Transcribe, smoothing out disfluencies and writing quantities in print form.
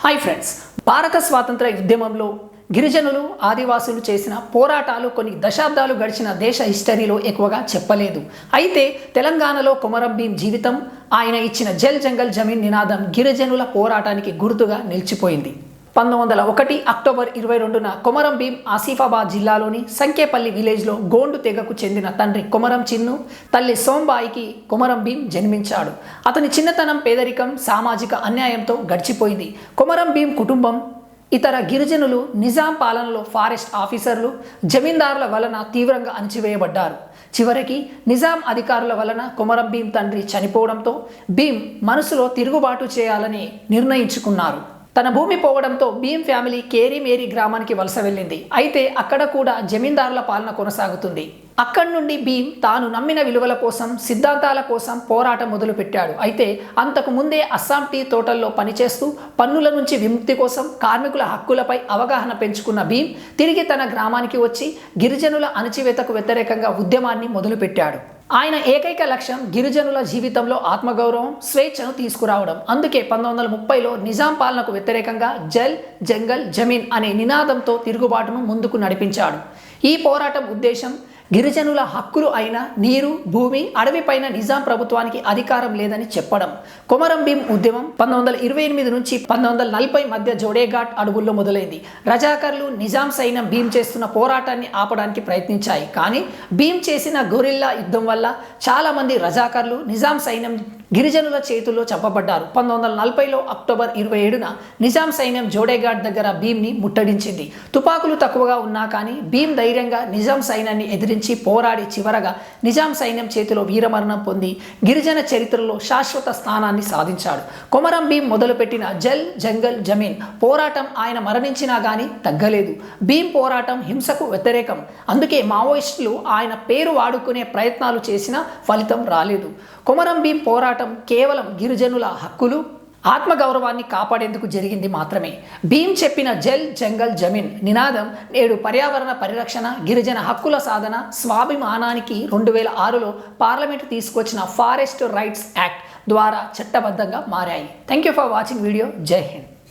Hi friends, భారత స్వాతంత్ర ఉద్యమంలో గిరిజనులు ఆదివాసులు చేసిన పోరాటాలు కొన్ని దశాబ్దాలు గడిచిన దేశ హిస్టరీలో ఎక్కువగా చెప్పలేదు. అయితే తెలంగాణలో కొమరం భీం జీవితం, ఆయన ఇచ్చిన జల్ జంగల్ జమీన్ నినాదం గిరిజనుల పోరాటానికి గుర్తుగా నిలిచిపోయింది. 1901 అక్టోబర్ 22న కొమరం భీం ఆసిఫాబాద్ జిల్లాలోని సంకేపల్లి విలేజ్లో గోండు తెగకు చెందిన తండ్రి కొమరం చిన్ను, తల్లి సోంబాయికి కొమరం భీం జన్మించాడు. అతని చిన్నతనం పేదరికం, సామాజిక అన్యాయంతో గడిచిపోయింది. కొమరం భీం కుటుంబం ఇతర గిరిజనులు నిజాం పాలనలో ఫారెస్ట్ ఆఫీసర్లు, జమీందారుల వలన తీవ్రంగా అణచివేయబడ్డారు. చివరికి నిజాం అధికారుల వలన కొమరం భీం తండ్రి చనిపోవడంతో భీం మనసులో తిరుగుబాటు చేయాలని నిర్ణయించుకున్నారు. తన భూమి పోవడంతో భీం ఫ్యామిలీ కేరీమేరీ గ్రామానికి వలస వెళ్ళింది. అయితే అక్కడ కూడా జమీందారుల పాలన కొనసాగుతుంది. అక్కడి నుండి భీం తాను నమ్మిన విలువల కోసం, సిద్ధాంతాల కోసం పోరాటం మొదలుపెట్టాడు. అయితే అంతకు ముందే అస్సాం టీ తోటల్లో పనిచేస్తూ పన్నుల నుంచి విముక్తి కోసం, కార్మికుల హక్కులపై అవగాహన పెంచుకున్న భీం తిరిగి తన గ్రామానికి వచ్చి గిరిజనుల అణచివేతకు వ్యతిరేకంగా ఉద్యమాన్ని మొదలుపెట్టాడు. ఆయన ఏకైక లక్ష్యం గిరిజనుల జీవితంలో ఆత్మగౌరవం, స్వేచ్ఛను తీసుకురావడం. అందుకే 1930లో నిజాం పాలనకు వ్యతిరేకంగా జల్ జంగల్ జమీన్ అనే నినాదంతో తిరుగుబాటును ముందుకు నడిపించాడు. ఈ పోరాటం ఉద్దేశం గిరిజనుల హక్కులు అయిన నీరు, భూమి, అడవిపైన నిజాం ప్రభుత్వానికి అధికారం లేదని చెప్పడం. కొమరం భీం ఉద్యమం 1928 నుంచి 1940 మధ్య జోడేఘాట్ అడవుల్లో మొదలైంది. రజాకర్లు, నిజాం సైన్యం భీం చేస్తున్న పోరాటాన్ని ఆపడానికి ప్రయత్నించాయి. కానీ భీం చేసిన గొరిల్లా యుద్ధం వల్ల చాలామంది రజాకర్లు, నిజాం సైన్యం గిరిజనుల చేతుల్లో చంపబడ్డారు. 1940లో అక్టోబర్ 27న నిజాం సైన్యం జోడేఘాట్ దగ్గర భీంని ముట్టడించింది. తుపాకులు తక్కువగా ఉన్నా కానీ భీం ధైర్యంగా నిజాం సైన్యాన్ని ఎదిరించి పోరాడి చివరగా నిజాం సైన్యం చేతిలో వీరమరణం పొంది గిరిజన చరిత్రలో శాశ్వత స్థానాన్ని సాధించాడు. కొమరం భీం మొదలుపెట్టిన జల్ జంగల్ జమీన్ పోరాటం ఆయన మరణించినా కానీ తగ్గలేదు. భీం పోరాటం హింసకు వ్యతిరేకం. అందుకే మావోయిస్టులు ఆయన పేరు వాడుకునే ప్రయత్నాలు చేసినా ఫలితం రాలేదు. కొమరం భీం పోరాటం కేవలం గిరిజనుల హక్కులు, ఆత్మగౌరవాన్ని కాపాడేందుకు జరిగింది మాత్రమే. భీం చెప్పిన జల్ జంగల్ జమీన్ నినాదం నేడు పర్యావరణ పరిరక్షణ, గిరిజన హక్కుల సాధన, స్వాభిమానానికి 2006లో పార్లమెంటు తీసుకొచ్చిన ఫారెస్ట్ రైట్స్ యాక్ట్ ద్వారా చట్టబద్ధంగా మారాయి. Thank you for watching video. జై హింద్.